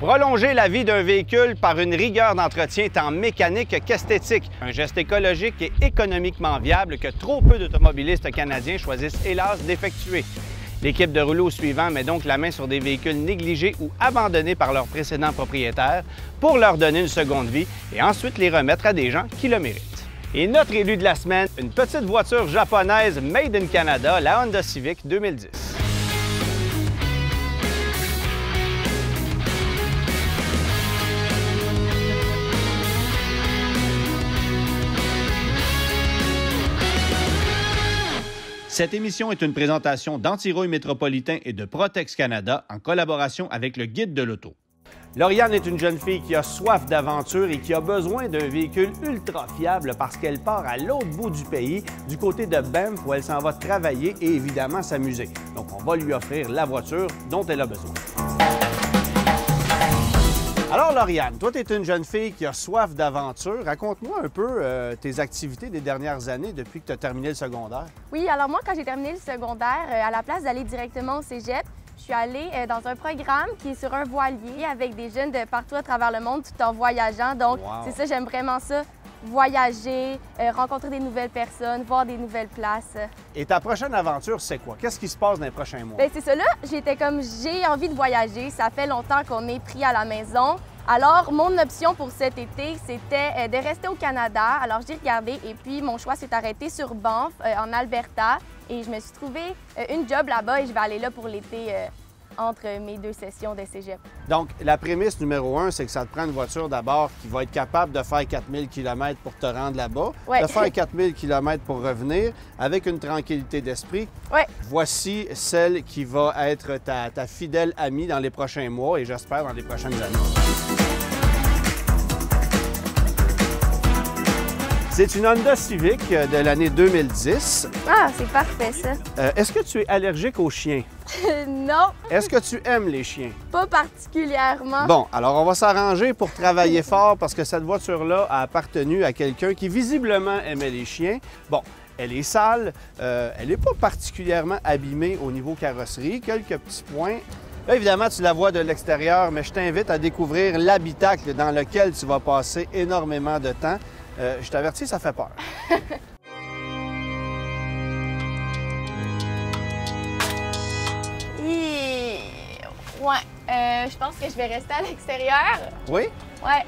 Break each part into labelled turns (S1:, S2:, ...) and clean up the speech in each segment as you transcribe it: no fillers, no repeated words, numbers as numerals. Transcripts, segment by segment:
S1: Prolonger la vie d'un véhicule par une rigueur d'entretien tant mécanique qu'esthétique. Un geste écologique et économiquement viable que trop peu d'automobilistes canadiens choisissent hélas d'effectuer. L'équipe de rouleau suivant met donc la main sur des véhicules négligés ou abandonnés par leurs précédents propriétaires pour leur donner une seconde vie et ensuite les remettre à des gens qui le méritent. Et notre élu de la semaine, une petite voiture japonaise made in Canada, la Honda Civic 2010. Cette émission est une présentation d'Antirouille Métropolitain et de Protex Canada en collaboration avec le Guide de l'auto. Lauriane est une jeune fille qui a soif d'aventure et qui a besoin d'un véhicule ultra fiable parce qu'elle part à l'autre bout du pays, du côté de Banff, où elle s'en va travailler et évidemment s'amuser. Donc, on va lui offrir la voiture dont elle a besoin. Alors, Lauriane, toi, tu es une jeune fille qui a soif d'aventure. Raconte-moi un peu tes activités des dernières années depuis que tu as terminé le secondaire.
S2: Oui, alors moi, quand j'ai terminé le secondaire, à la place d'aller directement au cégep, je suis allée dans un programme qui est sur un voilier avec des jeunes de partout à travers le monde tout en voyageant. Donc, c'est ça, j'aime vraiment ça. Voyager, rencontrer des nouvelles personnes, voir des nouvelles places.
S1: Et ta prochaine aventure, c'est quoi? Qu'est-ce qui se passe dans les prochains mois?
S2: Bien, c'est ça, là, j'étais comme, j'ai envie de voyager. Ça fait longtemps qu'on est pris à la maison. Alors, mon option pour cet été, c'était de rester au Canada. Alors, j'ai regardé et puis mon choix s'est arrêté sur Banff, en Alberta. Et je me suis trouvé une job là-bas et je vais aller là pour l'été entre mes deux sessions de cégep.
S1: Donc, la prémisse numéro 1, c'est que ça te prend une voiture d'abord qui va être capable de faire 4000 km pour te rendre là-bas, de faire 4000 km pour revenir avec une tranquillité d'esprit.
S2: Ouais.
S1: Voici celle qui va être ta fidèle amie dans les prochains mois et j'espère dans les prochaines années. C'est une Honda Civic de l'année 2010.
S2: Ah, c'est parfait, ça.
S1: Est-ce que tu es allergique aux chiens?
S2: Non.
S1: Est-ce que tu aimes les chiens?
S2: Pas particulièrement.
S1: Bon, alors on va s'arranger pour travailler fort parce que cette voiture-là a appartenu à quelqu'un qui visiblement aimait les chiens. Bon, elle est sale, elle n'est pas particulièrement abîmée au niveau carrosserie, quelques petits points. Là, évidemment, tu la vois de l'extérieur, mais je t'invite à découvrir l'habitacle dans lequel tu vas passer énormément de temps. Je t'avertis, ça fait peur.
S2: Ouais, je pense que je vais rester à l'extérieur.
S1: Oui?
S2: Ouais.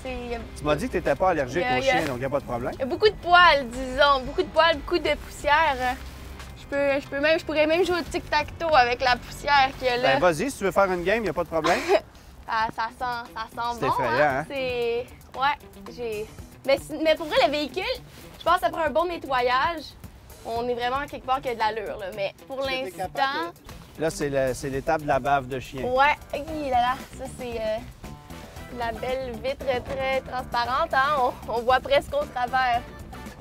S1: Tu m'as dit que tu n'étais pas allergique aux chiens, donc il n'y a pas de problème.
S2: Il y a beaucoup de poils, disons. Beaucoup de poils, beaucoup de poussière. Je pourrais même jouer au tic-tac-toe avec la poussière qu'il y a là.
S1: Ben vas-y, si tu veux faire une game, il n'y a pas de problème.
S2: ça sent bon.
S1: C'est effrayant, hein?
S2: Ouais, mais pour vrai, le véhicule, je pense que ça prend un bon nettoyage. On est vraiment quelque part qui a de l'allure, là. Mais pour l'instant...
S1: Là, c'est l'étape de la bave de chien.
S2: Ouais, là, ça c'est la belle vitre très transparente, hein? On voit presque au travers.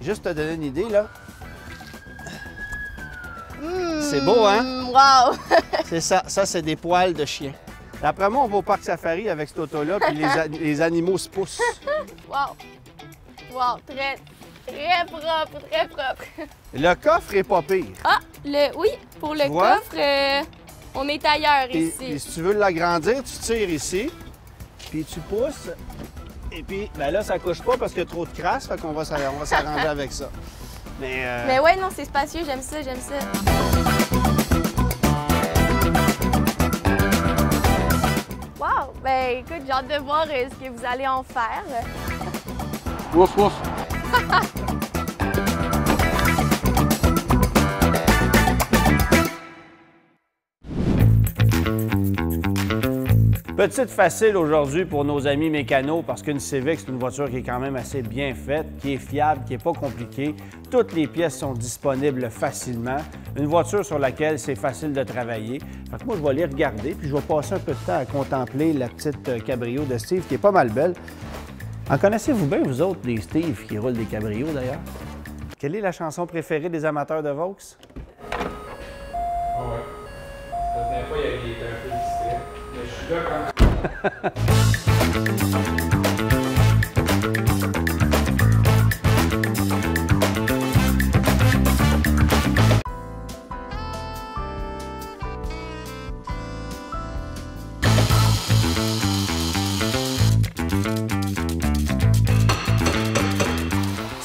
S1: Juste te donner une idée, là. C'est beau, hein?
S2: Wow!
S1: C'est ça. Ça, c'est des poils de chien. D'après moi, on va au parc safari avec cette auto-là, puis les animaux se poussent.
S2: Wow! Wow! Très propre, très propre.
S1: Le coffre est pas pire.
S2: Ah! Oui, pour le coffre, on est ailleurs ici.
S1: Et si tu veux l'agrandir, tu tires ici, puis tu pousses, et puis ben là, ça couche pas parce qu'il y a trop de crasse, fait qu'on va s'arranger avec ça.
S2: Mais ouais, non, c'est spacieux, j'aime ça, j'aime ça. Wow! Ben écoute, j'ai hâte de voir ce que vous allez en faire.
S1: Ouf, ouf! Petite facile aujourd'hui pour nos amis mécanos parce qu'une Civic, c'est une voiture qui est quand même assez bien faite, qui est fiable, qui n'est pas compliquée. Toutes les pièces sont disponibles facilement. Une voiture sur laquelle c'est facile de travailler. Fait que moi, je vais aller regarder puis je vais passer un peu de temps à contempler la petite cabrio de Steve qui est pas mal belle. En connaissez-vous bien, vous autres, les Steve qui roulent des cabrios d'ailleurs? Quelle est la chanson préférée des amateurs de Vaux?
S3: Ah ouais. La dernière fois, il était un peu distrait. Mais je suis là quand...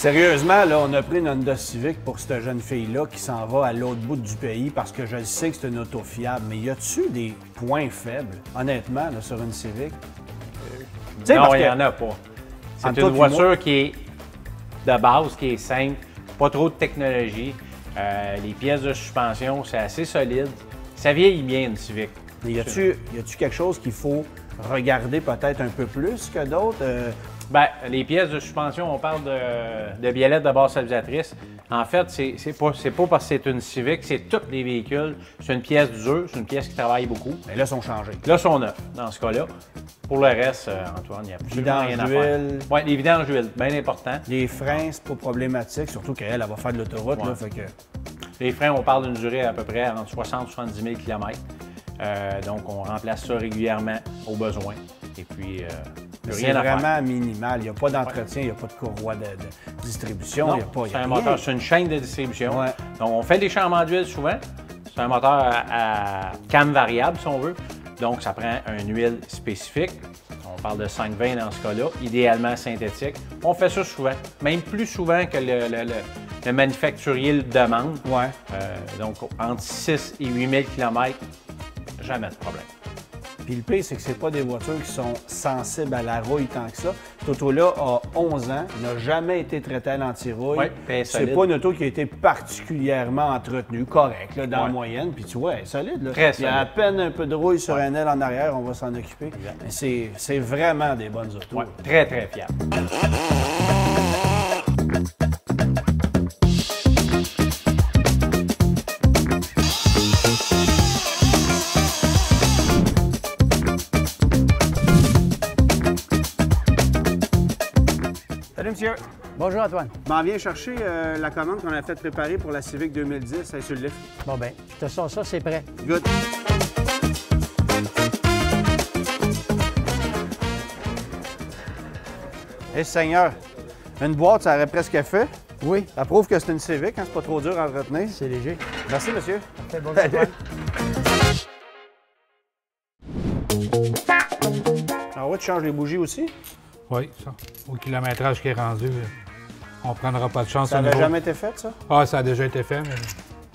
S1: Sérieusement, là, on a pris une Honda Civic pour cette jeune fille-là qui s'en va à l'autre bout du pays parce que je sais que c'est une auto fiable. Mais y a-tu des points faibles, honnêtement, là, sur une Civic?
S4: Non, il n'y en a pas. C'est une voiture qui est de base, qui est simple, pas trop de technologie. Les pièces de suspension, c'est assez solide. Ça vieillit bien, une Civic.
S1: Mais y a-tu quelque chose qu'il faut regarder peut-être un peu plus que d'autres?
S4: Bien, les pièces de suspension, on parle de biellettes de base stabilisatrice. En fait, c'est pas parce que c'est une Civic, c'est tous les véhicules. C'est une pièce dure, c'est une pièce qui travaille beaucoup.
S1: Mais là, ils sont changés.
S4: Là, ils sont neufs, dans ce cas-là. Pour le reste, Antoine, il n'y a absolument rien à faire. Oui, les vidanges d'huile, bien important.
S1: Les freins, c'est pas problématique, surtout qu'elle va faire de l'autoroute.
S4: Ouais.
S1: Là, fait que...
S4: Les freins, on parle d'une durée à peu près entre 60 et 70 000 km. Donc, on remplace ça régulièrement au besoin. Et puis,
S1: c'est vraiment minimal. Il n'y a pas d'entretien, il n'y a pas de courroie de distribution.
S4: Non,
S1: il y a pas,
S4: c'est un moteur, c'est une chaîne de distribution.
S1: Ouais.
S4: Donc, on fait des changements d'huile souvent. C'est un moteur à cam variable, si on veut. Donc, ça prend une huile spécifique. On parle de 520 dans ce cas-là, idéalement synthétique. On fait ça souvent, même plus souvent que le manufacturier le demande.
S1: Ouais.
S4: Donc, entre 6 et 8 000 km, jamais de problème.
S1: Puis le pire, c'est que c'est pas des voitures qui sont sensibles à la rouille tant que ça. Cette auto-là a 11 ans, n'a jamais été traitée à l'anti-rouille.
S4: Oui,
S1: c'est pas une auto qui a été particulièrement entretenue, correcte, là, dans la moyenne. Puis tu vois, elle est solide. Là.
S4: Très solide.
S1: Il y a à peine un peu de rouille sur un aile en arrière, on va s'en occuper. Mais c'est vraiment des bonnes autos.
S4: Ouais, très, très fiable.
S1: Salut, monsieur.
S5: Bonjour, Antoine.
S1: Je m'en viens chercher la commande qu'on a fait préparer pour la Civic 2010. Elle est sur le lift.
S5: Bon, ben, je te sors ça, c'est prêt.
S1: Good. Eh, Seigneur, une boîte, ça aurait presque fait.
S5: Oui,
S1: Ça prouve que c'est une Civic, hein? C'est pas trop dur à entretenir.
S5: c'est léger.
S1: Merci, monsieur.
S5: Parfait, bonjour, Antoine.
S1: Alors, ouais, tu changes les bougies aussi?
S3: Oui, ça. Au kilométrage qui est rendu, on ne prendra pas de chance.
S1: Ça
S3: au
S1: n'avait
S3: niveau-
S1: jamais été fait, ça?
S3: Ah, ça a déjà été fait, mais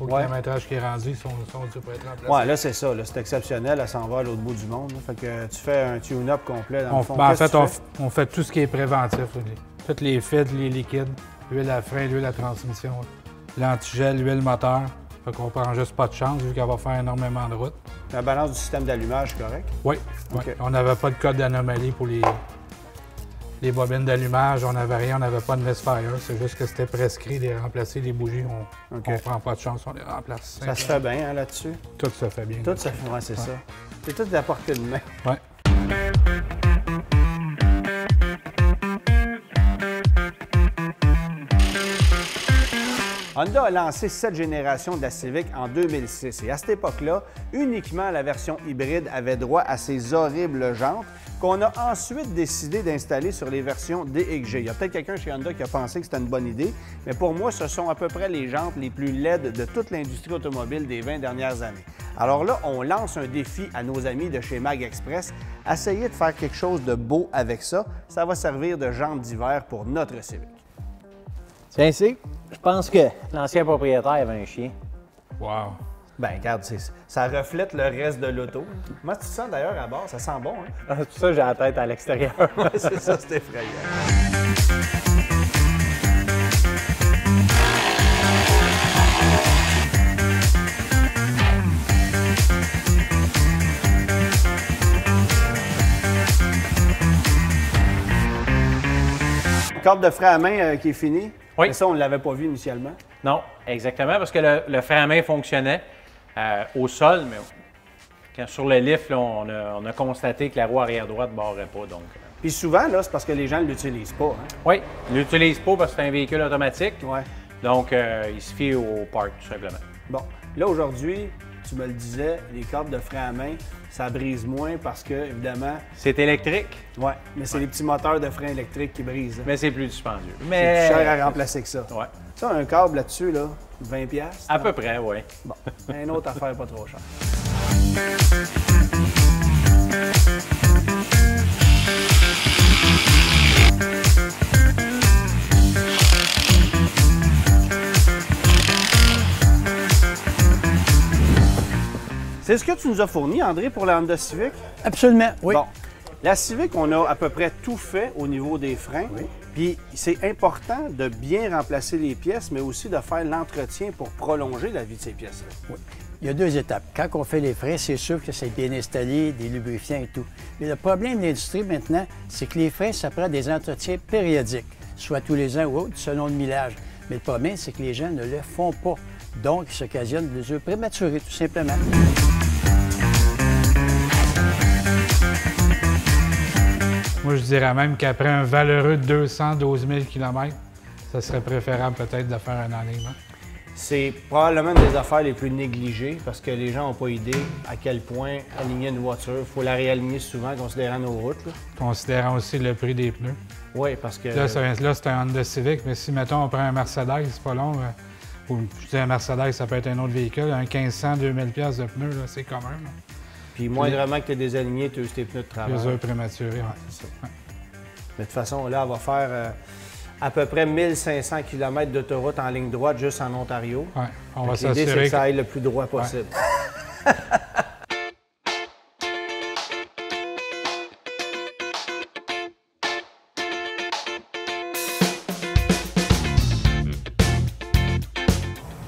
S3: au
S1: Ouais.
S3: kilométrage qui est rendu, ils sont dû pour être remplacés.
S1: Ouais, là, c'est ça. Là, c'est exceptionnel. Elle s'en va à l'autre bout du monde. Là. Fait que tu fais un tune-up complet, dans le fond.
S3: En
S1: Qu'est-ce
S3: fait,
S1: que tu fais?
S3: on fait tout ce qui est préventif. Toutes les filtres, les liquides, l'huile à frein, l'huile à transmission, l'antigel, l'huile moteur. Fait qu'on prend juste pas de chance vu qu'elle va faire énormément de route.
S1: La balance du système d'allumage, c'est correct?
S3: Oui, oui.
S1: OK.
S3: On n'avait pas de code d'anomalie pour les bobines d'allumage. On n'avait rien, on n'avait pas de misfire. C'est juste que c'était prescrit de remplacer les bougies. On
S1: OK.
S3: ne prend pas de chance, on les remplace.
S1: Ça se fait bien, hein, là-dessus?
S3: Tout se fait bien.
S1: Tout se fait, ouais, c'est ça. C'est tout de la portée de main.
S3: Ouais.
S1: Honda a lancé cette génération de la Civic en 2006 et à cette époque-là, uniquement la version hybride avait droit à ces horribles jantes qu'on a ensuite décidé d'installer sur les versions DXG. Il y a peut-être quelqu'un chez Honda qui a pensé que c'était une bonne idée, mais pour moi, ce sont à peu près les jantes les plus laides de toute l'industrie automobile des 20 dernières années. Alors là, on lance un défi à nos amis de chez Mag Express. Essayez de faire quelque chose de beau avec ça. Ça va servir de jantes d'hiver pour notre Civic.
S4: Tiens, ici, je pense que l'ancien propriétaire avait un chien.
S3: Wow.
S1: Ben, regarde, ça reflète le reste de l'auto. Comment tu te sens d'ailleurs à bord? Ça sent bon, hein?
S4: Ah, tout ça, j'ai la tête à l'extérieur.
S1: Ouais, c'est ça, c'est effrayant. Corde de frein à main qui est fini.
S4: Oui.
S1: Mais ça, on ne l'avait pas vu initialement.
S4: Non, exactement, parce que le frein à main fonctionnait au sol, mais sur le lift, là, on a constaté que la roue arrière droite ne barrait pas. Donc,
S1: Puis souvent, là, c'est parce que les gens ne l'utilisent pas. Hein?
S4: oui, il ne l'utilise pas parce que c'est un véhicule automatique.
S1: Ouais.
S4: Donc, il se fie au parc, tout simplement.
S1: Bon, là, aujourd'hui, tu me le disais, les cordes de frein à main, ça brise moins parce que, évidemment,
S4: C'est électrique,
S1: ouais, mais c'est les petits moteurs de frein électriques qui brisent. Hein.
S4: mais c'est plus dispendieux.
S1: C'est
S4: Mais...
S1: plus cher à remplacer que ça.
S4: Ouais,
S1: Ça, un câble là-dessus, là, 20$.
S4: à peu près, oui.
S1: Bon, une autre affaire pas trop chère. C'est ce que tu nous as fourni, André, pour la Honda Civic?
S5: Absolument, oui.
S1: Bon, la Civic, on a à peu près tout fait au niveau des freins.
S5: Oui.
S1: Puis c'est important de bien remplacer les pièces, mais aussi de faire l'entretien pour prolonger la vie de ces pièces-là.
S5: Oui. Il y a 2 étapes. Quand on fait les freins, c'est sûr que c'est bien installé, des lubrifiants et tout. Mais le problème de l'industrie maintenant, c'est que les freins, ça prend des entretiens périodiques, soit tous les ans ou autres, selon le millage. Mais le problème, c'est que les gens ne le font pas. Donc, il s'occasionne de blessures prématurées, tout simplement.
S3: Moi, je dirais même qu'après un valeureux 212 000 km, ça serait préférable peut-être de faire un enlignement.
S1: C'est probablement une des affaires les plus négligées parce que les gens n'ont pas idée à quel point aligner une voiture, il faut la réaligner souvent, considérant nos routes. Là.
S3: Considérant aussi le prix des pneus.
S1: Oui, parce que...
S3: Là, c'est un Honda Civic, mais si, mettons, on prend un Mercedes, c'est pas long. Ou, je dis un Mercedes, ça peut être un autre véhicule. Un 1500, 2000 pièces de pneus, là, c'est quand même.
S1: Puis moindrement que tu es désaligné, tu as eu tes pneus de travail.
S3: Plusieurs prématurés, oui.
S1: C'est ça. Ouais. Mais de toute façon, là, on va faire à peu près 1500 km d'autoroute en ligne droite juste en Ontario.
S3: Oui, on va
S1: L'idée, c'est
S3: s'assurer
S1: que ça aille le plus droit possible. Ouais.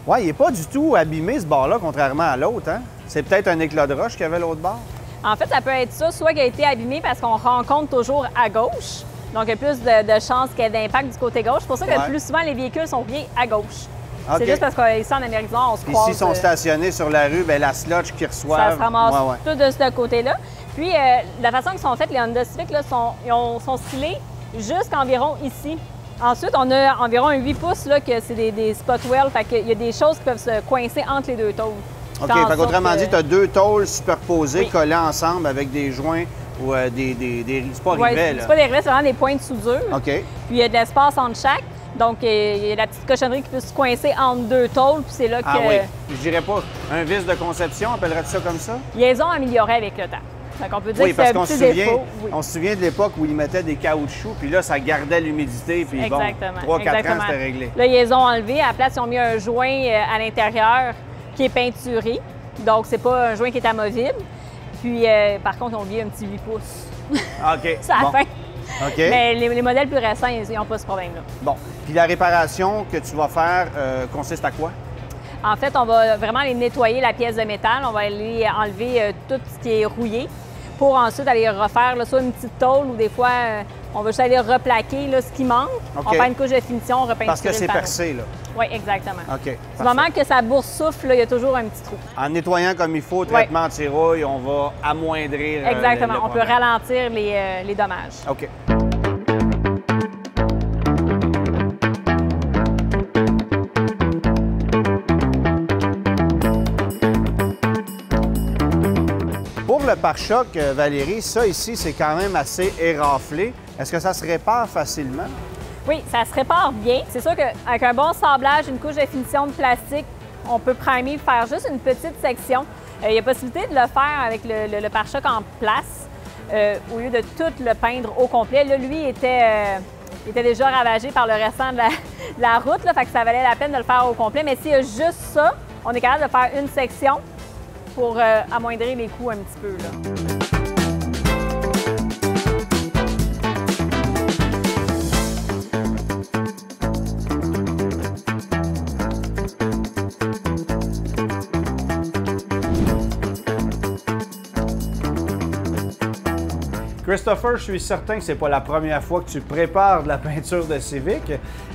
S1: Oui, il n'est pas du tout abîmé, ce bord-là, contrairement à l'autre. Hein? C'est peut-être un éclat de roche qu'il y avait l'autre bord.
S6: En fait, ça peut être ça, soit qu'il a été abîmé parce qu'on rencontre toujours à gauche. Donc, il y a plus de chances qu'il y ait d'impact du côté gauche. C'est pour ça que plus souvent, les véhicules sont bien à gauche.
S1: Okay.
S6: C'est juste parce qu'ici, en Amérique du Nord, on se croise...
S1: S'ils sont stationnés sur la rue, bien, la slotch qu'ils reçoivent...
S6: Ça se ramasse tout de ce côté-là. Puis, la façon qu'ils sont faites, les Honda Civic, là, sont stylés jusqu'à environ ici. Ensuite, on a environ un 8 pouces, là, que c'est des spot wells. Fait qu'il y a des choses qui peuvent se coincer entre les deux tôles.
S1: OK, fait qu'autrement dit, tu as 2 tôles superposées, collées ensemble avec des joints ou c'est pas rivets, là.
S6: C'est pas des rivets, c'est vraiment des points de soudure.
S1: OK.
S6: Puis il y a de l'espace entre chaque. Donc, il y a la petite cochonnerie qui peut se coincer entre 2 tôles, puis c'est là que...
S1: Ah oui, je dirais pas un vice de conception, appellerait-tu ça comme ça?
S6: Ils les ont améliorés avec le temps. Donc, on peut dire
S1: oui,
S6: que c'est
S1: parce
S6: un
S1: qu'on
S6: petit
S1: se
S6: défaut.
S1: on se souvient de l'époque où ils mettaient des caoutchoucs, puis là, ça gardait l'humidité, puis
S6: Exactement.
S1: bon, 3-4 ans, c'était réglé.
S6: Là, ils les ont enlevés. À la place, ils ont mis un joint à l'intérieur qui est peinturé. Donc, c'est pas un joint qui est amovible. Puis, par contre, on vit un petit 8 pouces.
S1: OK.
S6: C'est à la fin.
S1: OK.
S6: Mais les modèles plus récents, ils n'ont pas ce problème-là.
S1: Bon. Puis la réparation que tu vas faire consiste à quoi?
S6: En fait, on va vraiment aller nettoyer la pièce de métal. On va aller enlever tout ce qui est rouillé pour ensuite aller refaire là, soit une petite tôle ou des fois, on va juste aller replaquer là, ce qui manque.
S1: Okay.
S6: On fait une couche de finition, on repeinture.
S1: Parce que c'est percé, là.
S6: Oui, exactement.
S1: OK.
S6: Du moment que ça boursoufle, là, il y a toujours un petit trou.
S1: En nettoyant comme il faut, traitement anti-rouille, on va amoindrir
S6: exactement.
S1: le
S6: on peut ralentir les dommages.
S1: OK. Pour le pare-choc, Valérie, ça ici, c'est quand même assez éraflé. Est-ce que ça se répare facilement?
S6: Oui, ça se répare bien. C'est sûr qu'avec un bon sablage, une couche de finition de plastique, on peut primer, faire juste une petite section. Il y a possibilité de le faire avec le pare-choc en place au lieu de tout le peindre au complet. Là, lui était déjà ravagé par le restant de la route, là, fait que ça valait la peine de le faire au complet. Mais s'il y a juste ça, on est capable de faire une section pour amoindrir les coûts un petit peu, là.
S1: Christopher, je suis certain que c'est pas la première fois que tu prépares de la peinture de Civic,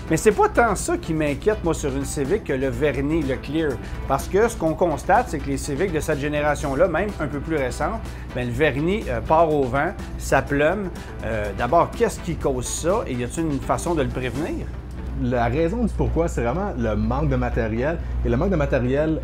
S1: mais c'est pas tant ça qui m'inquiète, moi, sur une Civic que le vernis, le clear. Parce que ce qu'on constate, c'est que les Civic de cette génération-là, même un peu plus récente, bien, le vernis part au vent, ça plume. D'abord, qu'est-ce qui cause ça et y a-t-il une façon de le prévenir?
S7: La raison du pourquoi, c'est vraiment le manque de matériel. Et le manque de matériel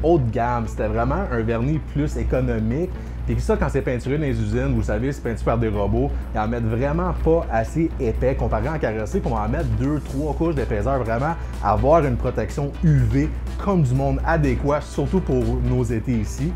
S7: haut de gamme, c'était vraiment un vernis plus économique. Et ça, quand c'est peinturé dans les usines, vous savez, c'est peinturé par des robots, ils en mettent vraiment pas assez épais comparé en carrosserie, puis on va en mettre 2-3 couches d'épaisseur, vraiment avoir une protection UV comme du monde adéquat, surtout pour nos étés ici.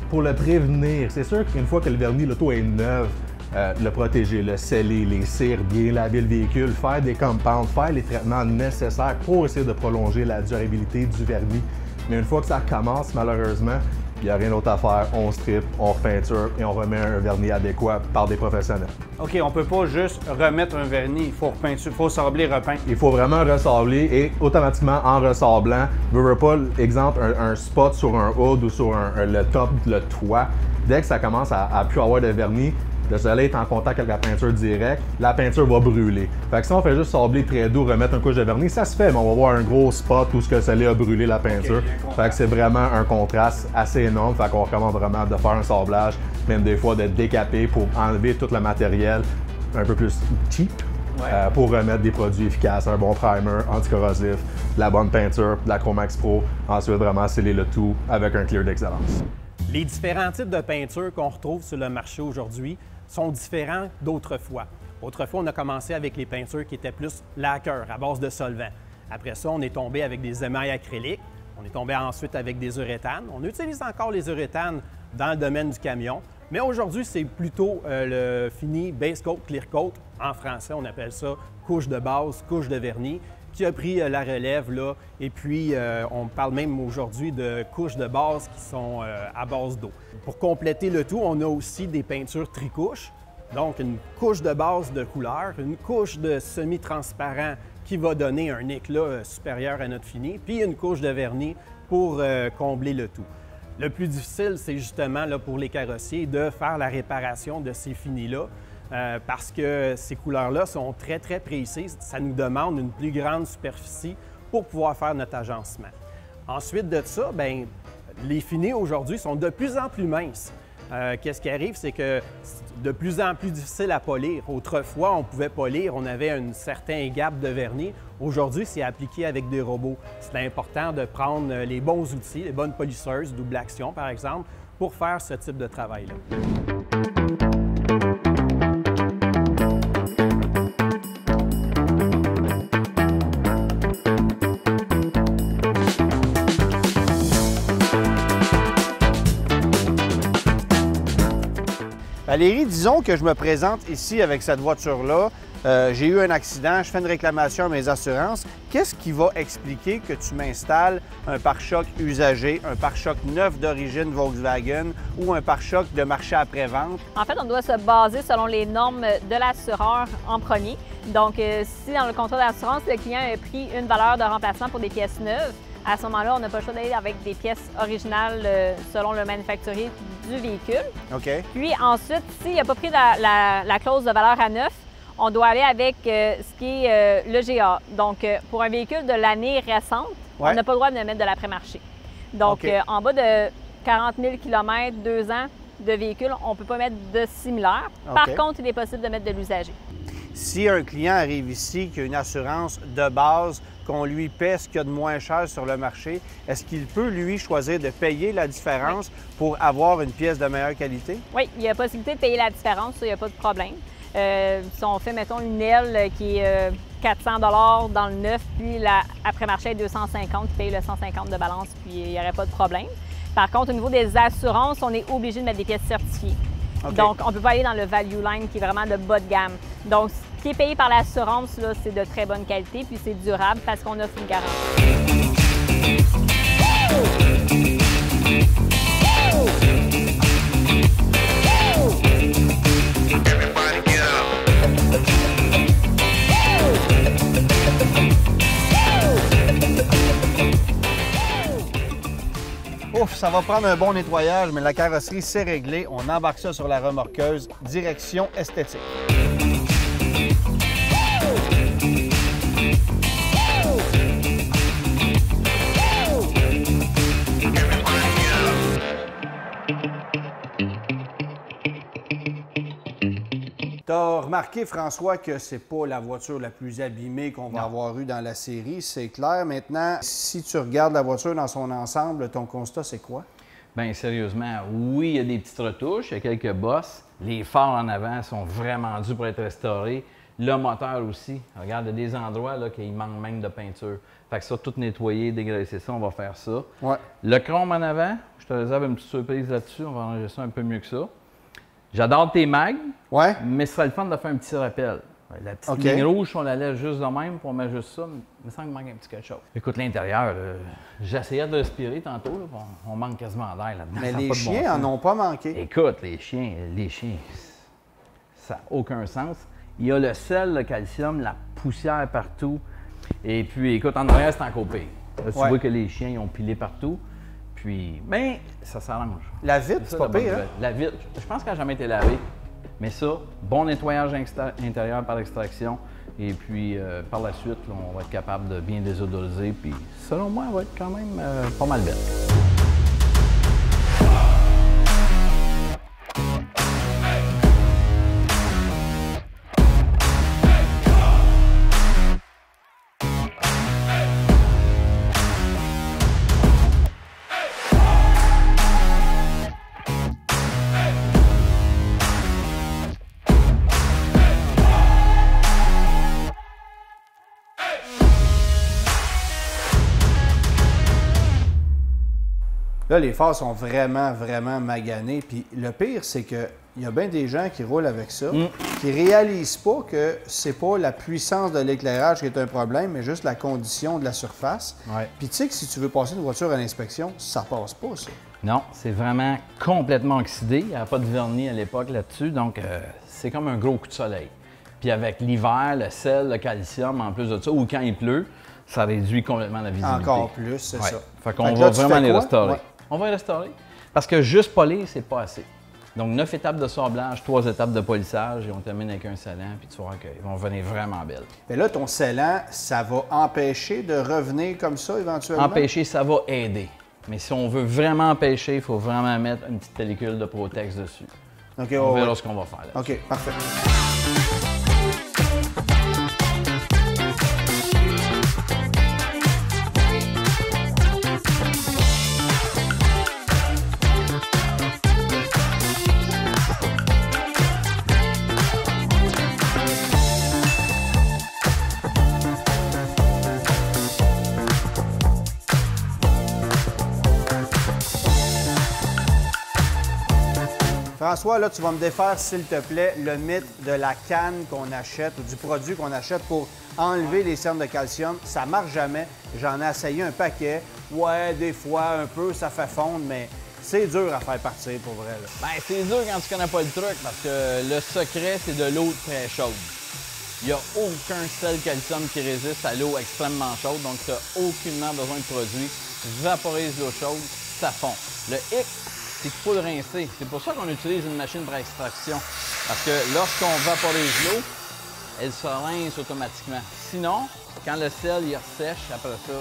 S7: Pour le prévenir, c'est sûr qu'une fois que le vernis, l'auto est neuve, le protéger, le sceller, les cires, bien laver le véhicule, faire des compounds, faire les traitements nécessaires pour essayer de prolonger la durabilité du vernis. Mais une fois que ça commence, malheureusement, il n'y a rien d'autre à faire. On strip, on repeinture et on remet un vernis adéquat par des professionnels.
S1: OK, on peut pas juste remettre un vernis, il faut repeinture, il faut sabler, repeindre.
S7: Il faut vraiment ressabler et automatiquement en ressablant, veux pas, exemple, un spot sur un hood ou sur le top, le toit, dès que ça commence à plus avoir de vernis, le soleil est en contact avec la peinture directe, la peinture va brûler. Fait que si on fait juste sabler très doux, remettre une couche de vernis, ça se fait, mais on va voir un gros spot où ce que le soleil a brûlé la peinture. Fait que c'est vraiment un contraste assez énorme. Fait qu'on recommande vraiment de faire un sablage, même des fois de décaper pour enlever tout le matériel un peu plus cheap. Pour remettre des produits efficaces, un bon primer, anticorrosif, de la bonne peinture, de la Chromax Pro. Ensuite, vraiment sceller le tout avec un clear d'excellence.
S8: Les différents types de peinture qu'on retrouve sur le marché aujourd'hui sont différents d'autrefois. Autrefois, on a commencé avec les peintures qui étaient plus lacquer, à base de solvant. Après ça, on est tombé avec des émails acryliques. On est tombé ensuite avec des uréthanes. On utilise encore les uréthanes dans le domaine du camion. Mais aujourd'hui, c'est plutôt le fini base coat, clear coat. En français, on appelle ça couche de base, couche de vernis, qui a pris la relève là. Et puis, on parle même aujourd'hui de couches de base qui sont à base d'eau. Pour compléter le tout, on a aussi des peintures tricouches. Donc, une couche de base de couleur, une couche de semi-transparent qui va donner un éclat supérieur à notre fini, puis une couche de vernis pour combler le tout. Le plus difficile, c'est justement là, pour les carrossiers de faire la réparation de ces finis-là parce que ces couleurs-là sont très, très précises. Ça nous demande une plus grande superficie pour pouvoir faire notre agencement. Ensuite de ça, bien, les finis aujourd'hui sont de plus en plus minces. Qu'est-ce qui arrive, c'est que c'est de plus en plus difficile à polir. Autrefois, on pouvait polir, on avait un certain gap de vernis. Aujourd'hui, c'est appliqué avec des robots. C'est important de prendre les bons outils, les bonnes polisseuses, double action par exemple, pour faire ce type de travail-là.
S1: Valérie, disons que je me présente ici avec cette voiture-là. J'ai eu un accident, je fais une réclamation à mes assurances. Qu'est-ce qui va expliquer que tu m'installes un pare-choc usagé, un pare-choc neuf d'origine Volkswagen ou un pare-choc de marché après-vente?
S6: En fait, on doit se baser selon les normes de l'assureur en premier. Donc, si dans le contrat d'assurance, le client a pris une valeur de remplacement pour des pièces neuves, à ce moment-là, on n'a pas le choix d'aller avec des pièces originales selon le manufacturier du véhicule.
S1: OK.
S6: Puis ensuite, s'il n'a pas pris la clause de valeur à neuf, on doit aller avec ce qui est le GA. Donc, pour un véhicule de l'année récente, on n'a pas le droit de mettre de l'après-marché. Donc, en bas de 40 000 km, 2 ans de véhicule, on ne peut pas mettre de similaire. Par contre, il est possible de mettre de l'usager.
S1: Si un client arrive ici, qui a une assurance de base, qu'on lui paie ce qu'il y a de moins cher sur le marché, est-ce qu'il peut, lui, choisir de payer la différence pour avoir une pièce de meilleure qualité? Oui,
S6: il y a possibilité de payer la différence, ça, il n'y a pas de problème. Si on fait, mettons, une aile qui est 400 $ dans le neuf, puis l'après-marché est 250, il paye le 150 de balance, puis il n'y aurait pas de problème. Par contre, au niveau des assurances, on est obligé de mettre des pièces certifiées. Donc, on ne peut pas aller dans le value line qui est vraiment de bas de gamme. Donc, ce qui est payé par l'assurance, c'est de très bonne qualité, puis c'est durable parce qu'on offre une garantie.
S1: Ouf, ça va prendre un bon nettoyage, mais la carrosserie, c'est réglé. On embarque ça sur la remorqueuse, direction esthétique. T'as remarqué, François, que c'est pas la voiture la plus abîmée qu'on va avoir eue dans la série, c'est clair. Maintenant, si tu regardes la voiture dans son ensemble, ton constat, c'est quoi?
S9: Bien, sérieusement, oui, il y a des petites retouches, il y a quelques bosses. Les phares en avant sont vraiment dus pour être restaurés. Le moteur aussi. Regarde, il y a des endroits là qu'il manque même de peinture. Fait que ça, tout nettoyer, dégraisser ça, on va faire ça. Ouais. Le chrome en avant, je te réserve une petite surprise là-dessus, on va arranger ça un peu mieux que ça. J'adore tes mags, mais ce serait le fun de faire un petit rappel. La petite ligne rouge, on la laisse juste de même, puis on met juste ça, il me semble qu'il manque un petit quelque chose. Écoute, l'intérieur, j'essayais de respirer tantôt, là, on manque quasiment d'air là-dedans.
S1: Mais les chiens en ont pas manqué.
S9: Écoute, les chiens, ça n'a aucun sens. Il y a le sel, le calcium, la poussière partout. Et puis, écoute, en arrière, c'est encore pire. Là, tu vois que les chiens, ils ont pilé partout. Puis, ben, ça s'arrange.
S1: La vitre, c'est pas pire, hein?
S9: La vitre, je pense qu'elle n'a jamais été lavée. Mais ça, bon nettoyage intérieur par extraction. Et puis, par la suite, là, on va être capable de bien désodoriser. Puis, selon moi, elle va être quand même pas mal belle.
S1: Là, les phares sont vraiment maganés. Puis le pire, c'est qu'il y a bien des gens qui roulent avec ça, qui réalisent pas que c'est pas la puissance de l'éclairage qui est un problème, mais juste la condition de la surface.
S9: Ouais.
S1: Puis tu sais que si tu veux passer une voiture à l'inspection, ça passe pas, ça.
S9: Non, c'est vraiment complètement oxydé. Il n'y avait pas de vernis à l'époque là-dessus, donc c'est comme un gros coup de soleil. Puis avec l'hiver, le sel, le calcium, en plus de ça, ou quand il pleut, ça réduit complètement la visibilité.
S1: Encore plus, c'est ça.
S9: Fait qu'on va vraiment les restaurer. Ouais. On va les restaurer. Parce que juste polir, c'est pas assez. Donc, 9 étapes de sablage, 3 étapes de polissage, et on termine avec un scellant, puis tu vas voir qu'ils vont venir vraiment belles.
S1: Mais là, ton scellant, ça va empêcher de revenir comme ça éventuellement?
S9: Empêcher, ça va aider. Mais si on veut vraiment empêcher, il faut vraiment mettre une petite pellicule de Protex dessus.
S1: Okay,
S9: on verra ce qu'on va faire là.
S1: OK, parfait. François, là, tu vas me défaire, s'il te plaît, le mythe de la canne qu'on achète ou du produit qu'on achète pour enlever les cernes de calcium. Ça marche jamais. J'en ai essayé un paquet. Ouais, des fois, un peu, ça fait fondre, mais c'est dur à faire partir pour vrai. Là.
S9: Bien, c'est dur quand tu connais pas le truc parce que le secret, c'est de l'eau très chaude. Il n'y a aucun sel calcium qui résiste à l'eau extrêmement chaude, donc tu n'as aucunement besoin de produit. Tu vaporises l'eau chaude, ça fond. Le hic, c'est qu'il faut le rincer. C'est pour ça qu'on utilise une machine pour extraction. Parce que lorsqu'on vaporise l'eau, elle se rince automatiquement. Sinon, quand le sel il ressèche, après ça...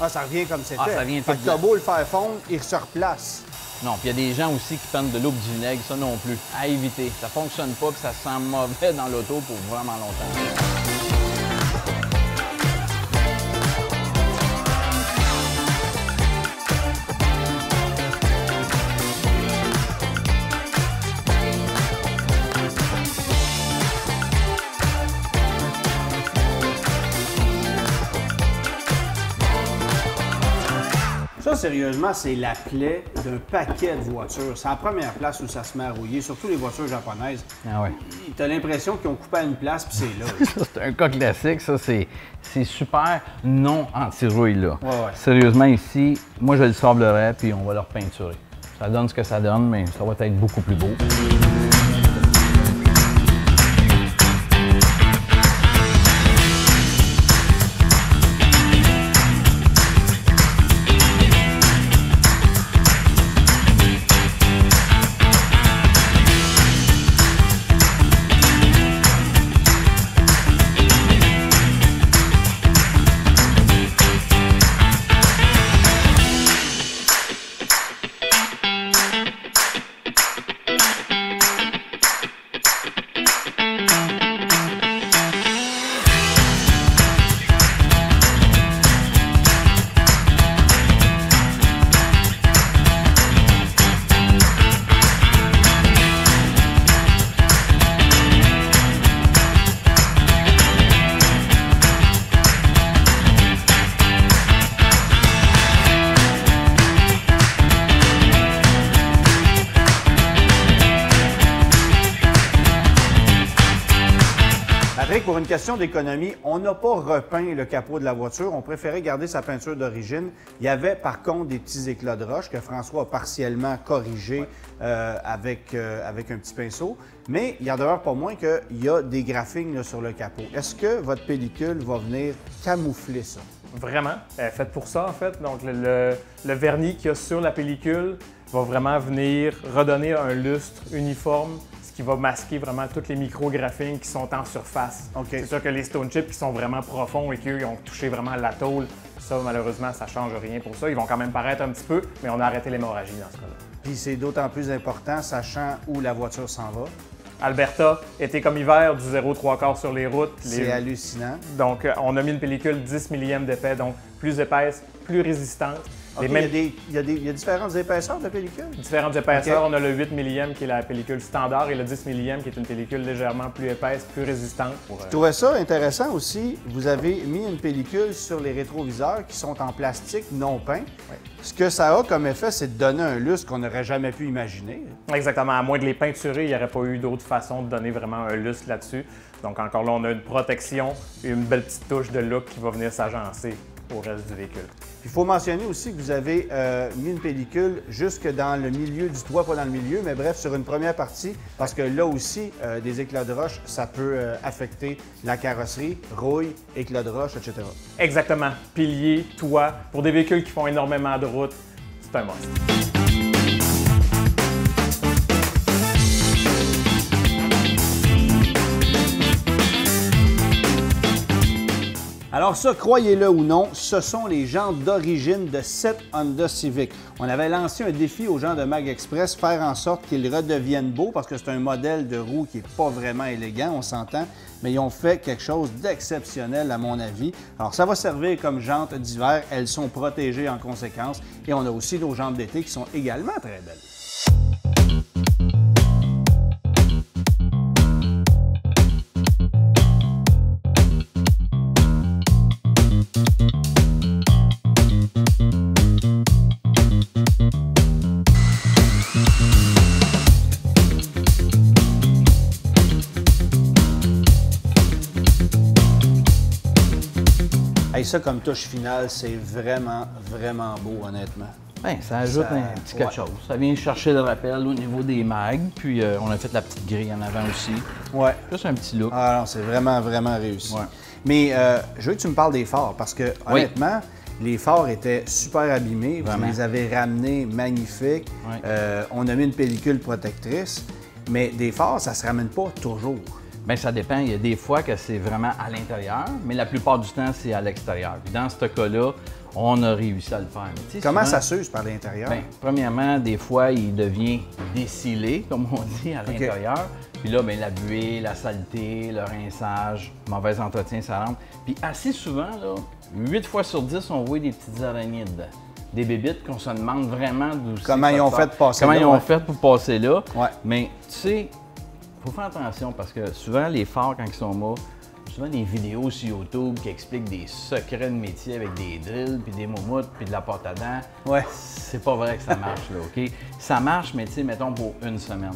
S1: Ah, ça revient comme c'était.
S9: Ah, ça vient tout
S1: fait que t'as beau le faire fondre, il se replace.
S9: Non, puis il y a des gens aussi qui prennent de l'eau et du vinaigre, ça non plus. À éviter. Ça fonctionne pas, puis ça sent mauvais dans l'auto pour vraiment longtemps.
S1: Ça, sérieusement, c'est la plaie d'un paquet de voitures. C'est la première place où ça se met à rouiller, surtout les voitures japonaises.
S9: Ah ouais.
S1: T'as l'impression qu'ils ont coupé à une place, puis c'est là.
S9: C'est un cas classique, ça, c'est super non anti-rouille, là.
S1: Ouais.
S9: Sérieusement, ici, moi, je le sablerais, puis on va le repeinturer. Ça donne ce que ça donne, mais ça va être beaucoup plus beau.
S1: Patrick, pour une question d'économie, on n'a pas repeint le capot de la voiture. On préférait garder sa peinture d'origine. Il y avait par contre des petits éclats de roche que François a partiellement corrigés avec un petit pinceau. Mais il y en demeure pas moins qu'il y a des graphings là, sur le capot. Est-ce que votre pellicule va venir camoufler ça?
S10: Vraiment, elle est faite pour ça en fait. Donc le vernis qu'il y a sur la pellicule va vraiment venir redonner un lustre uniforme, ce qui va masquer vraiment tous les micro-graphings qui sont en surface. C'est sûr que les stone chips qui sont vraiment profonds et qui ont touché vraiment la tôle, ça malheureusement ça ne change rien pour ça. Ils vont quand même paraître un petit peu, mais on a arrêté l'hémorragie dans ce cas-là.
S1: Puis c'est d'autant plus important, sachant où la voiture s'en va.
S10: Alberta, été comme hiver, du 0,3 sur les routes.
S1: C'est hallucinant.
S10: Donc, on a mis une pellicule 10 millième d'épais, donc plus épaisse, plus résistante.
S1: Okay, il y a différentes épaisseurs de pellicule?
S10: Différentes épaisseurs. Okay. On a le 8 millième qui est la pellicule standard et le 10 millième qui est une pellicule légèrement plus épaisse, plus résistante.
S1: Je trouvais ça intéressant aussi. Vous avez mis une pellicule sur les rétroviseurs qui sont en plastique non peint. Oui. Ce que ça a comme effet, c'est de donner un lustre qu'on n'aurait jamais pu imaginer.
S10: Exactement. À moins de les peinturer, il n'y aurait pas eu d'autre façon de donner vraiment un lustre là-dessus. Donc encore là, on a une protection et une belle petite touche de look qui va venir s'agencer au reste du véhicule.
S1: Il faut mentionner aussi que vous avez mis une pellicule jusque dans le milieu du toit, pas dans le milieu, mais bref, sur une première partie, parce que là aussi, des éclats de roche, ça peut affecter la carrosserie, rouille, éclats de roche, etc.
S10: Exactement. Pilier, toit, pour des véhicules qui font énormément de route, c'est un must.
S1: Alors ça, croyez-le ou non, ce sont les jantes d'origine de cette Honda Civic. On avait lancé un défi aux gens de Mag Express, faire en sorte qu'ils redeviennent beaux, parce que c'est un modèle de roue qui n'est pas vraiment élégant, on s'entend, mais ils ont fait quelque chose d'exceptionnel à mon avis. Alors ça va servir comme jantes d'hiver, elles sont protégées en conséquence, et on a aussi nos jantes d'été qui sont également très belles. Et ça, comme touche finale, c'est vraiment, vraiment beau, honnêtement.
S9: Bien, ça ajoute un petit quelque chose. Ça vient chercher le rappel au niveau des mags, puis on a fait la petite grille en avant aussi.
S1: Ouais.
S9: Juste un petit look.
S1: Ah non, c'est vraiment, vraiment réussi. Ouais. Mais je veux que tu me parles des phares, parce que, honnêtement, les phares étaient super abîmés. Vraiment. Vous les avez ramenés magnifiques. Ouais. On a mis une pellicule protectrice, mais des phares, ça se ramène pas toujours.
S9: Bien, ça dépend. Il y a des fois que c'est vraiment à l'intérieur, mais la plupart du temps, c'est à l'extérieur. Puis dans ce cas-là, on a réussi à le faire. Mais,
S1: comment ça s'use par l'intérieur?
S9: Bien, premièrement, des fois, il devient décilé, comme on dit, à l'intérieur. Puis là, bien, la buée, la saleté, le rinçage, mauvais entretien, ça rentre. Puis assez souvent, là, 8 fois sur 10, on voit des petites araignées dedans. Des bébites qu'on se demande vraiment d'où c'est.
S1: Comment ils ont fait pour passer là.
S9: Comment ils ont fait pour passer là.
S1: Ouais.
S9: Mais tu sais, il faut faire attention parce que souvent, les phares, quand ils sont morts, souvent des vidéos sur YouTube qui expliquent des secrets de métier avec des drills, puis des moumoutes, puis de la pâte à dents.
S1: Ouais.
S9: C'est pas vrai que ça marche, là, OK? Ça marche, mais tu sais, mettons pour une semaine.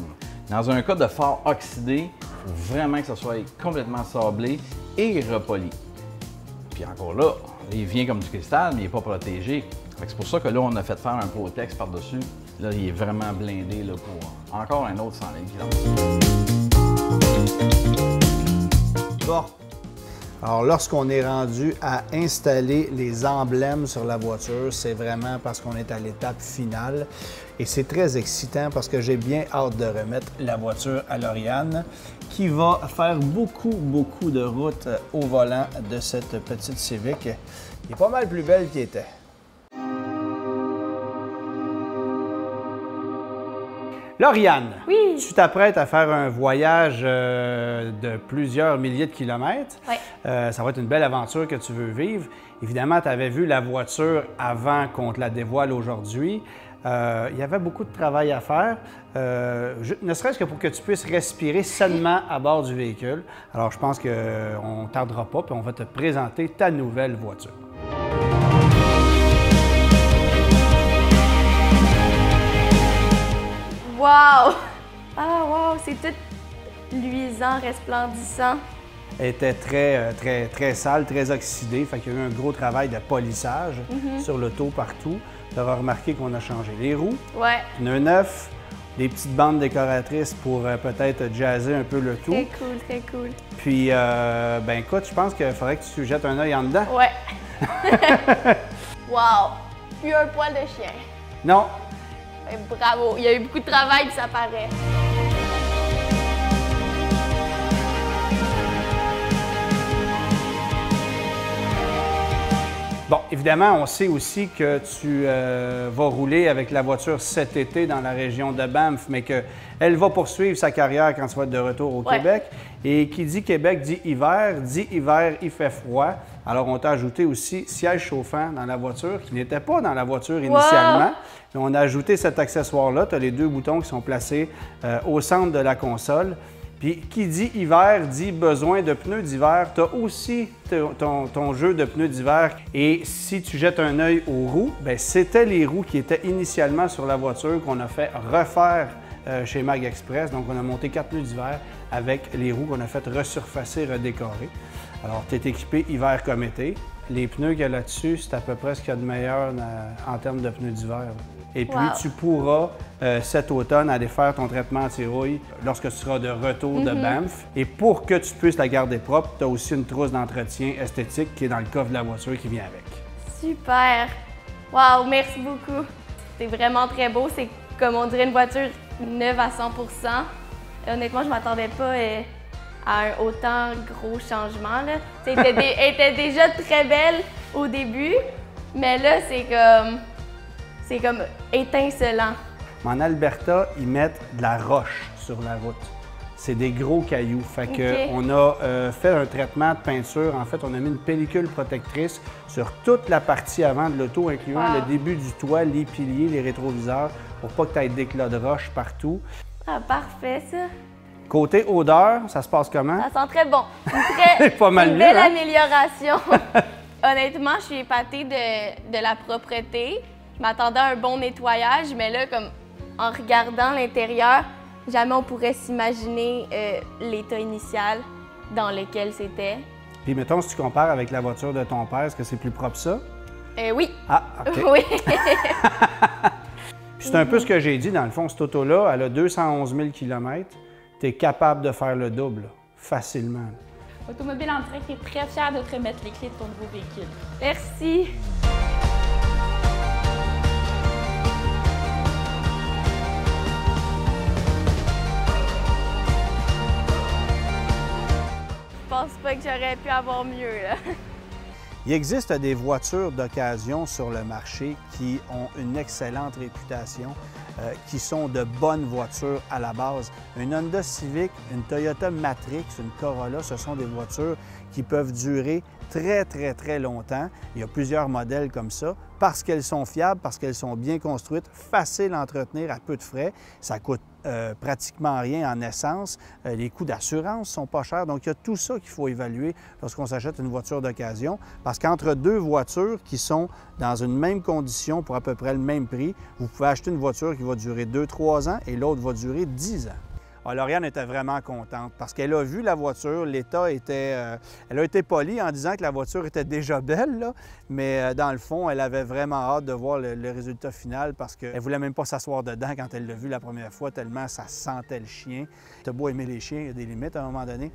S9: Dans un cas de phare oxydé, il faut vraiment que ça soit complètement sablé et repoli. Puis encore là, il vient comme du cristal, mais il n'est pas protégé. C'est pour ça que là, on a fait faire un Protex par-dessus. Là, il est vraiment blindé là, pour encore un autre 100 000 km.
S1: Bon. Alors, lorsqu'on est rendu à installer les emblèmes sur la voiture, c'est vraiment parce qu'on est à l'étape finale. Et c'est très excitant parce que j'ai bien hâte de remettre la voiture à Lauriane, qui va faire beaucoup de route au volant de cette petite Civic, qui est pas mal plus belle qu'elle était. Lauriane,
S2: oui.
S1: Tu t'apprêtes à faire un voyage de plusieurs milliers de kilomètres.
S2: Oui.
S1: Ça va être une belle aventure que tu veux vivre. Évidemment, tu avais vu la voiture avant qu'on te la dévoile aujourd'hui. Il y avait beaucoup de travail à faire, ne serait-ce que pour que tu puisses respirer sainement à bord du véhicule. Alors, je pense qu'on ne tardera pas, puis on va te présenter ta nouvelle voiture.
S2: Wow! Ah, wow! C'est tout luisant, resplendissant.
S1: était très sale, très oxydée. Fait qu'il y a eu un gros travail de polissage sur l'auto partout. Tu auras remarqué qu'on a changé les roues, pneus neufs, des petites bandes décoratrices pour peut-être jazzer un peu le tout.
S2: Très cool, très cool.
S1: Puis, ben écoute, je pense qu'il faudrait que tu jettes un œil en dedans.
S2: Ouais. Wow! Plus un poil de chien.
S1: Non.
S2: Ben, bravo! Il y a eu beaucoup de travail, puis ça paraît.
S1: Bon, évidemment, on sait aussi que tu vas rouler avec la voiture cet été dans la région de Banff, mais qu'elle va poursuivre sa carrière quand tu vas être de retour au Québec. Et qui dit Québec dit hiver, il fait froid. Alors, on t'a ajouté aussi siège chauffant dans la voiture, qui n'était pas dans la voiture initialement. Mais on a ajouté cet accessoire-là. Tu as les deux boutons qui sont placés au centre de la console. Puis, qui dit hiver, dit besoin de pneus d'hiver. Tu as aussi ton jeu de pneus d'hiver. Et si tu jettes un œil aux roues, bien, c'était les roues qui étaient initialement sur la voiture qu'on a fait refaire chez Mag Express. Donc, on a monté 4 pneus d'hiver avec les roues qu'on a fait resurfacer, redécorer. Alors, tu es équipé hiver comme été. Les pneus qu'il y a là-dessus, c'est à peu près ce qu'il y a de meilleur en termes de pneus d'hiver. Et puis, tu pourras cet automne aller faire ton traitement anti-rouille lorsque tu seras de retour de Banff. Et pour que tu puisses la garder propre, tu as aussi une trousse d'entretien esthétique qui est dans le coffre de la voiture qui vient avec.
S2: Super! Wow, merci beaucoup. C'est vraiment très beau. C'est comme on dirait une voiture neuve à 100%. Honnêtement, je ne m'attendais pas à un autant gros changement. Là. Elle était déjà très belle au début, mais là, c'est comme étincelant.
S1: En Alberta, ils mettent de la roche sur la route. C'est des gros cailloux. Fait que on a fait un traitement de peinture. En fait, on a mis une pellicule protectrice sur toute la partie avant de l'auto, incluant le début du toit, les piliers, les rétroviseurs, pour pas que tu aies d'éclats de roche partout.
S2: Ah, parfait, ça.
S1: Côté odeur, ça se passe comment?
S2: Ça sent très bon. Une belle amélioration. Honnêtement, je suis épatée de la propreté. Je m'attendais à un bon nettoyage, mais là, comme en regardant l'intérieur, jamais on pourrait s'imaginer l'état initial dans lequel c'était.
S1: Puis mettons, si tu compares avec la voiture de ton père, est-ce que c'est plus propre ça?
S2: Oui.
S1: Ah, OK.
S2: Oui.
S1: Puis c'est un peu ce que j'ai dit, dans le fond, cette auto-là, elle a 211 000 km. Tu es capable de faire le double, là, facilement.
S11: Automobile en direct est très fière de te remettre les clés de ton nouveau véhicule.
S2: Merci. Je pense pas que j'aurais pu avoir mieux, là.
S1: Il existe des voitures d'occasion sur le marché qui ont une excellente réputation, qui sont de bonnes voitures à la base. Une Honda Civic, une Toyota Matrix, une Corolla, ce sont des voitures qui peuvent durer très longtemps. Il y a plusieurs modèles comme ça, parce qu'elles sont fiables, parce qu'elles sont bien construites, faciles à entretenir à peu de frais. Ça coûte pratiquement rien en essence. Les coûts d'assurance sont pas chers. Donc, il y a tout ça qu'il faut évaluer lorsqu'on s'achète une voiture d'occasion. Parce qu'entre deux voitures qui sont dans une même condition pour à peu près le même prix, vous pouvez acheter une voiture qui va durer 2-3 ans et l'autre va durer 10 ans. Alors, Lauriane était vraiment contente parce qu'elle a vu la voiture, l'état était... elle a été polie en disant que la voiture était déjà belle, là, mais dans le fond, elle avait vraiment hâte de voir le résultat final parce qu'elle ne voulait même pas s'asseoir dedans quand elle l'a vu la première fois, tellement ça sentait le chien. T'as beau aimer les chiens, il y a des limites à un moment donné.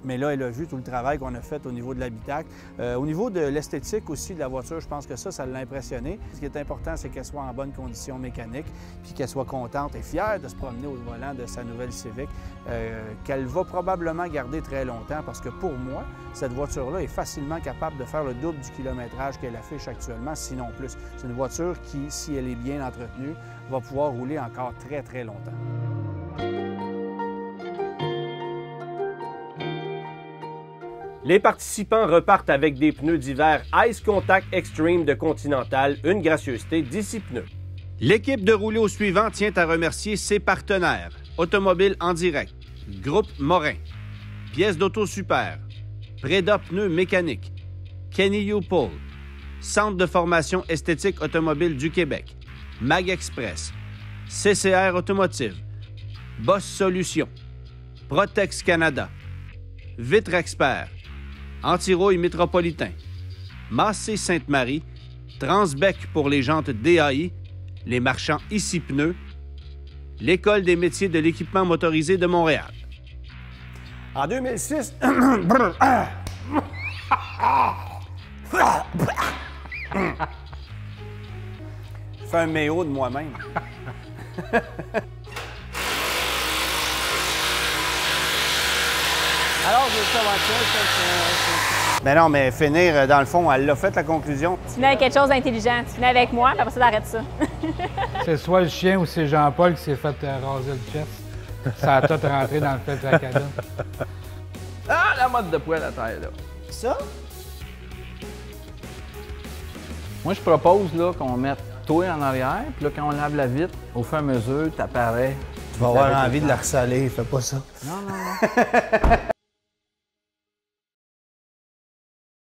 S1: Mais là, elle a vu tout le travail qu'on a fait au niveau de l'habitacle. Au niveau de l'esthétique aussi de la voiture, je pense que ça l'a impressionné. Ce qui est important, c'est qu'elle soit en bonne condition mécanique, puis qu'elle soit contente et fière de se promener au volant de sa nouvelle Civic, qu'elle va probablement garder très longtemps, parce que pour moi, cette voiture-là est facilement capable de faire le double du kilométrage qu'elle affiche actuellement, sinon plus. C'est une voiture qui, si elle est bien entretenue, va pouvoir rouler encore très longtemps.
S12: Les participants repartent avec des pneus d'hiver Ice Contact Extreme de Continental, une gracieuseté d'ici pneus.
S1: L'équipe de rouler au suivant tient à remercier ses partenaires. Automobile en direct, Groupe Morin, Pièces d'Auto Super, Preda Pneus Mécaniques, Kenny U-Pull, Centre de formation esthétique automobile du Québec, Mag Express, CCR Automotive, Boss Solutions, Protex Canada, Vitre Expert, Anti-Rouille Métropolitain, Massé Sainte-Marie, Transbec pour les jantes DAI, les marchands Ici Pneus, l'École des métiers de l'équipement motorisé de Montréal.
S12: En 2006,
S1: Je fais un méo de moi-même. Alors, je sais Mais non, mais finir, dans le fond, elle l'a fait, la conclusion.
S6: Tu venais avec quelque chose d'intelligent. Tu venais avec moi, puis après ça, t'arrêtes ça.
S3: C'est soit le chien ou c'est Jean-Paul qui s'est fait raser le chest. Ça a tout rentré dans le filtre à cabine.
S9: Ah, la mode de poêle à terre, là.
S1: Ça?
S9: Moi, je propose là, qu'on mette toi en arrière, puis là, quand on lave la vitre, au fur et à mesure, t'apparais.
S1: Tu vas avoir envie de la ressaler, fais pas ça.
S9: Non, non, non.